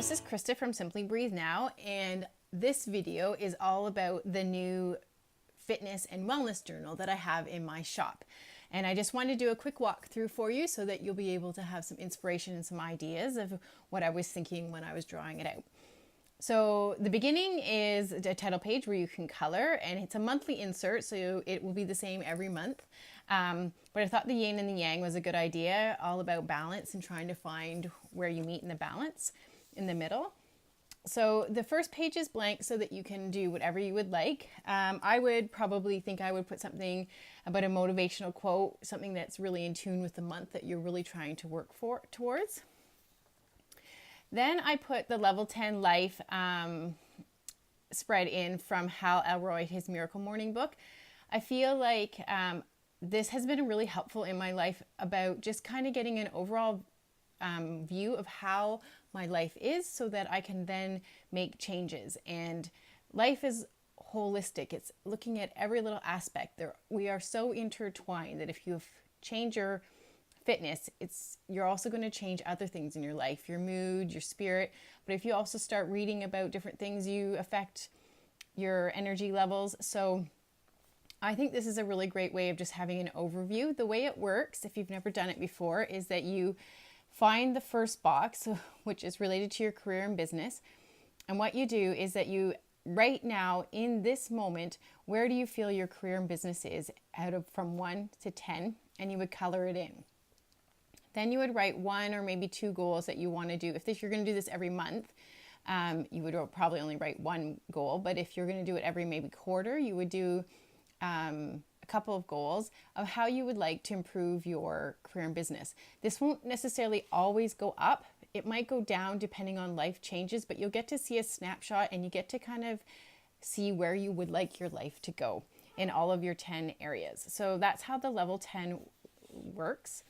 this is Krista from Simply Breathe Now, and this video is all about the new fitness and wellness journal that I have in my shop. And I just wanted to do a quick walkthrough for you so that you'll be able to have some inspiration and some ideas of what I was thinking when I was drawing it out. So the beginning is a title page where you can color, and it's a monthly insert, so it will be the same every month. But I thought the yin and the yang was a good idea, all about balance and trying to find where you meet in the balance in the middle. So the first page is blank so that you can do whatever you would like. I would probably think I would put something about a motivational quote, something that's really in tune with the month that you're really trying to work towards. Then I put the level 10 life spread in from Hal Elroy, his Miracle Morning book. I feel like this has been really helpful in my life about just kind of getting an overall view of how my life is so that I can then make changes. And life is holistic. It's looking at every little aspect. We are so intertwined that if you change your fitness, you're also going to change other things in your life, your mood, your spirit. But if you also start reading about different things, you affect your energy levels. So I think this is a really great way of just having an overview. The way it works, if you've never done it before, is that you find the first box, which is related to your career and business. And what you do is that you, right now, in this moment, where do you feel your career and business is from 1 to 10, and you would color it in. Then you would write 1 or maybe 2 goals that you want to do. If you're going to do this every month, you would probably only write 1 goal. But if you're going to do it every maybe quarter, you would do a couple of goals of how you would like to improve your career and business. This won't necessarily always go up. It might go down depending on life changes, but you'll get to see a snapshot and you get to kind of see where you would like your life to go in all of your 10 areas. So that's how the level 10 works.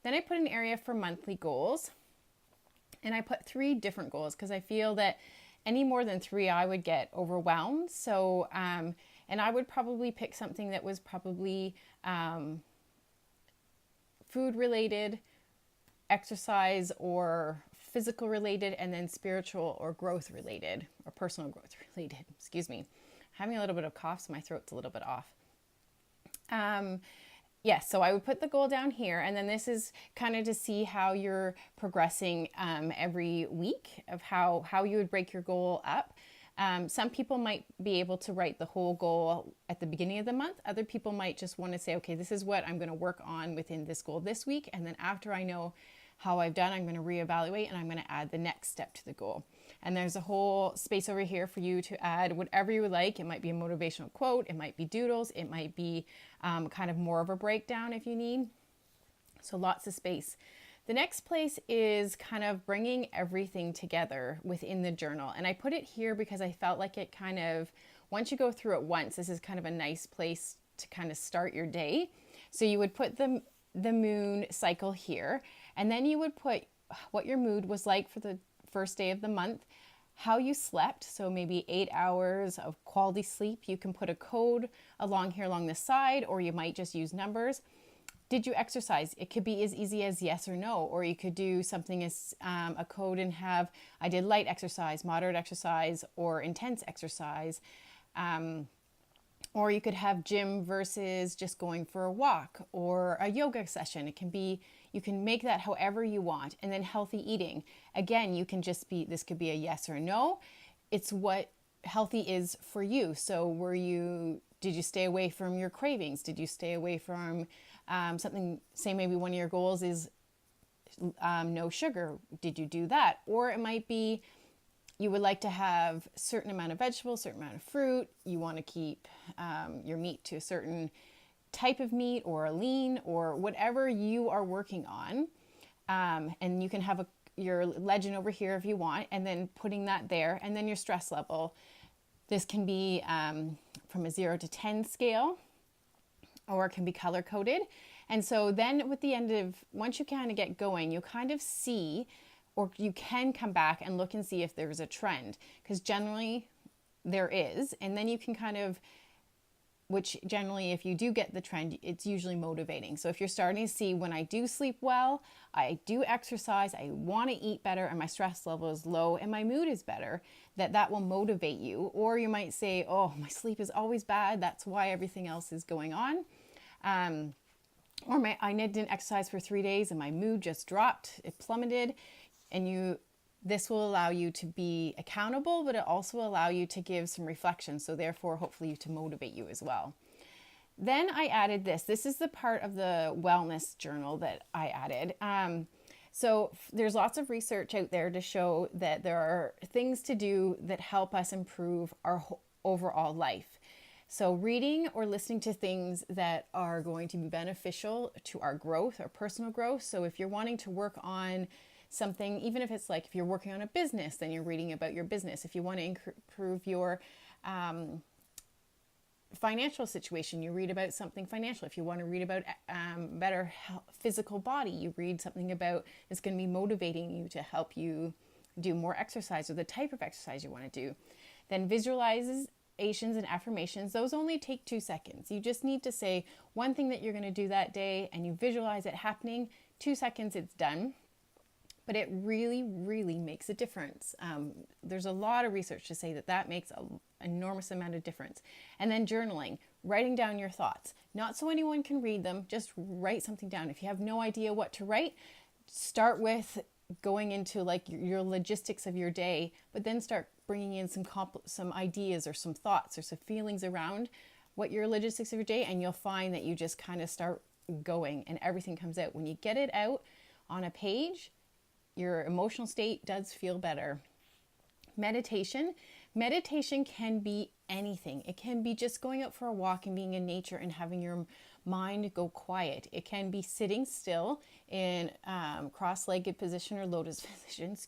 Then I put an area for monthly goals, and I put 3 different goals because I feel that any more than 3 I would get overwhelmed. So and I would probably pick something that was probably food related, exercise or physical related, and then spiritual or growth related or personal growth related. Excuse me. I'm having a little bit of cough, so my throat's a little bit off. Yes, so I would put the goal down here, and then this is kind of to see how you're progressing every week of how you would break your goal up. Some people might be able to write the whole goal at the beginning of the month. Other people might just want to say, okay, this is what I'm going to work on within this goal this week. And then after I know how I've done, I'm going to reevaluate and I'm going to add the next step to the goal. And there's a whole space over here for you to add whatever you would like. It might be a motivational quote. It might be doodles. It might be kind of more of a breakdown if you need. So lots of space. The next place is kind of bringing everything together within the journal. And I put it here because I felt like it kind of, once you go through it once, this is kind of a nice place to kind of start your day. So you would put the moon cycle here, and then you would put what your mood was like for the first day of the month, how you slept, so maybe 8 hours of quality sleep. You can put a code along here along the side, or you might just use numbers. Did you exercise? It could be as easy as yes or no, or you could do something as a code and have, I did light exercise, moderate exercise, or intense exercise. Or you could have gym versus just going for a walk or a yoga session. It can be, you can make that however you want. And then healthy eating. Again, you can just be, this could be a yes or no. It's what healthy is for you. So did you stay away from your cravings? Did you stay away from something, say maybe one of your goals is no sugar. Did you do that? Or it might be you would like to have a certain amount of vegetables, certain amount of fruit. You want to keep your meat to a certain type of meat or a lean or whatever you are working on. And you can have your legend over here if you want, and then putting that there, and then your stress level. This can be from a 0 to 10 scale, or it can be color coded. And so then with the end of, once you kind of get going, you'll kind of see, or you can come back and look and see if there's a trend, because generally there is. And then you can kind of which generally, if you do get the trend, it's usually motivating. So if you're starting to see, when I do sleep well, I do exercise, I want to eat better, and my stress level is low and my mood is better, that will motivate you. Or you might say, oh, my sleep is always bad, that's why everything else is going on. Or I didn't exercise for 3 days and my mood just dropped, it plummeted. And this will allow you to be accountable, but it also allow you to give some reflection. So therefore, hopefully to motivate you as well. Then I added this. This is the part of the wellness journal that I added. So there's lots of research out there to show that there are things to do that help us improve our overall life. So reading or listening to things that are going to be beneficial to our growth, our personal growth. So if you're wanting to work on something, even if it's like if you're working on a business, then you're reading about your business. If you want to improve your financial situation, you read about something financial. If you want to read about better physical body, you read something about that's going to be motivating you to help you do more exercise or the type of exercise you want to do. Then visualizations and affirmations, those only take 2 seconds. You just need to say one thing that you're going to do that day and you visualize it happening. 2 seconds, it's done. But it really, really makes a difference. There's a lot of research to say that makes an enormous amount of difference. And then journaling, writing down your thoughts. Not so anyone can read them, just write something down. If you have no idea what to write, start with going into like your logistics of your day, but then start bringing in some ideas or some thoughts or some feelings around what your logistics of your day, and you'll find that you just kind of start going and everything comes out. When you get it out on a page, your emotional state does feel better. Meditation can be anything. It can be just going out for a walk and being in nature and having your mind go quiet. It can be sitting still in cross-legged position or lotus position,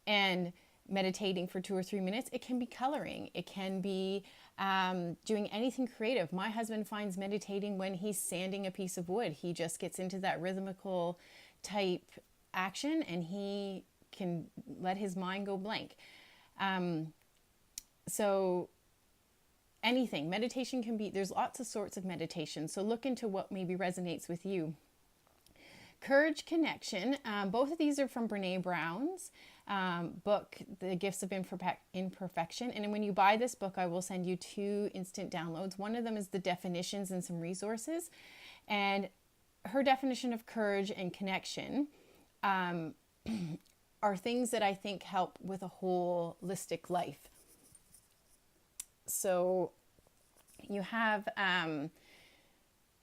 and meditating for 2 or 3 minutes. It can be coloring. It can be doing anything creative. My husband finds meditating when he's sanding a piece of wood. He just gets into that rhythmical type action and he can let his mind go blank. So anything. Meditation can be, there's lots of sorts of meditation. So look into what maybe resonates with you. Courage, Connection. Both of these are from Brene Brown's book, The Gifts of Imperfection. And when you buy this book, I will send you 2 instant downloads. One of them is the definitions and some resources. And her definition of courage and connection are things that I think help with a holistic life. So you have,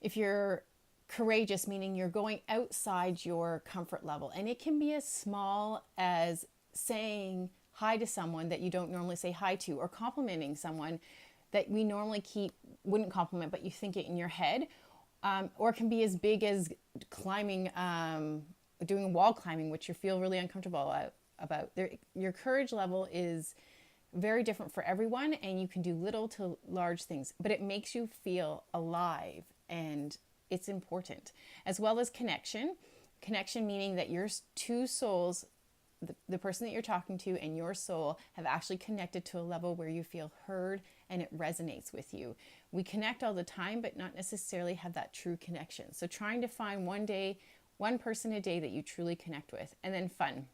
if you're courageous, meaning you're going outside your comfort level, and it can be as small as saying hi to someone that you don't normally say hi to, or complimenting someone that we normally wouldn't compliment, but you think it in your head, or it can be as big as climbing, doing wall climbing, which you feel really uncomfortable about. Your courage level is very different for everyone, and you can do little to large things, but it makes you feel alive, and it's important. As well as connection meaning that your 2 souls, the person that you're talking to and your soul, have actually connected to a level where you feel heard and it resonates with you. We connect all the time, but not necessarily have that true connection. So trying to find one person a day that you truly connect with. And then fun.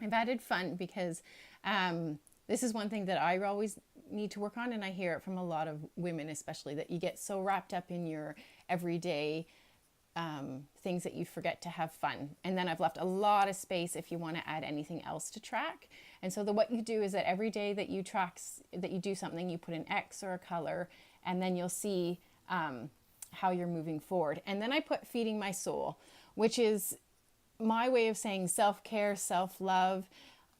I've added fun because this is one thing that I always need to work on, and I hear it from a lot of women especially, that you get so wrapped up in your everyday things that you forget to have fun. And then I've left a lot of space if you want to add anything else to track. And so what you do is that every day that you do something, you put an X or a color, and then you'll see how you're moving forward. And then I put feeding my soul, which is my way of saying self-care, self-love.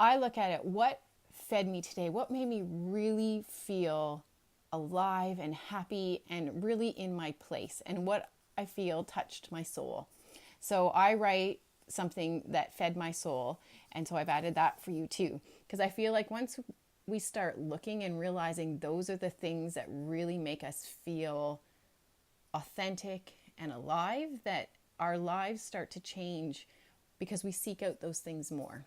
I look at it, what fed me today? What made me really feel alive and happy and really in my place? And what I feel touched my soul. So I write something that fed my soul. And so I've added that for you too. Because I feel like once we start looking and realizing those are the things that really make us feel authentic and alive, that our lives start to change because we seek out those things more.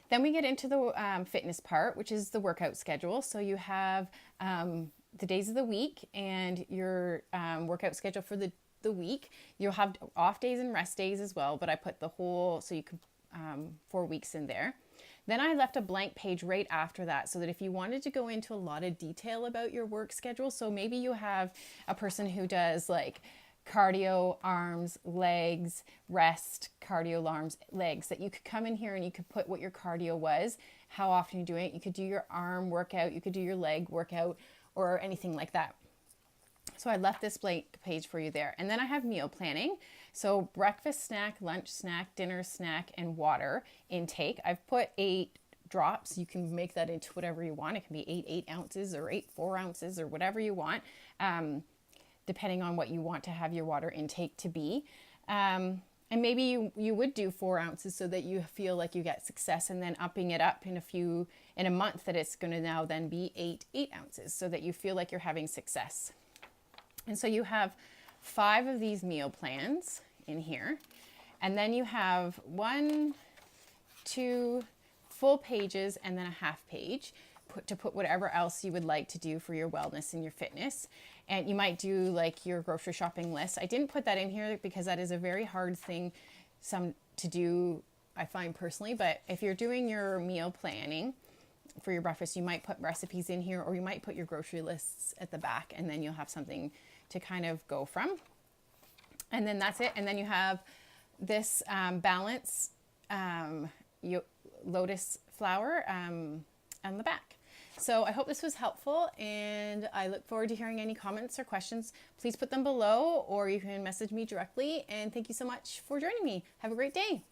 Then we get into the fitness part, which is the workout schedule. So you have the days of the week and your workout schedule for the week. You'll have off days and rest days as well, but I put the whole, so you could 4 weeks in there. Then I left a blank page right after that so that if you wanted to go into a lot of detail about your work schedule, so maybe you have a person who does like cardio, arms, legs, rest, cardio, arms, legs, that you could come in here and you could put what your cardio was, how often you're doing it. You could do your arm workout, you could do your leg workout, or anything like that. So I left this blank page for you there. And then I have meal planning. So breakfast snack, lunch snack, dinner snack, and water intake. I've put 8 drops. You can make that into whatever you want. It can be 8 ounces or 8 4 ounces or whatever you want, depending on what you want to have your water intake to be. And maybe you would do 4 ounces so that you feel like you get success, and then upping it up in a month that it's going to now then be 8 ounces so that you feel like you're having success. And so you have 5 of these meal plans in here. And then you have 1, 2 full pages and then a half page to put whatever else you would like to do for your wellness and your fitness. And you might do like your grocery shopping list. I didn't put that in here because that is a very hard thing to do, I find personally. But if you're doing your meal planning for your breakfast, you might put recipes in here, or you might put your grocery lists at the back, and then you'll have something to kind of go from. And then that's it. And then you have this balance lotus flower on the back. So I hope this was helpful, and I look forward to hearing any comments or questions. Please put them below, or you can message me directly. And thank you so much for joining me. Have a great day.